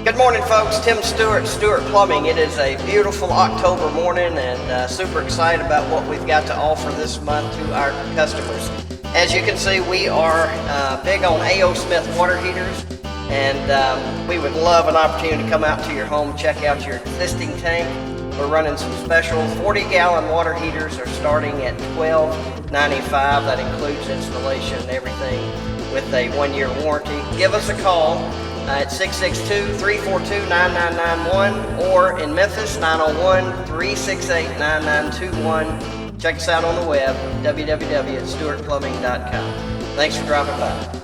Good morning, folks. Tim Stewart, Stewart Plumbing. It is a beautiful October morning and super excited about what we've got to offer this month to our customers. As you can see, we are big on A.O. Smith water heaters, and we would love an opportunity to come out to your home, check out your existing tank. We're running some special 40-gallon water heaters are starting at $12.95. That includes installation and everything with a 1-year warranty. Give us a call at 662-342-9991 or in Memphis, 901-368-9921. Check us out on the web, www.stewartplumbing.com. Thanks for dropping by.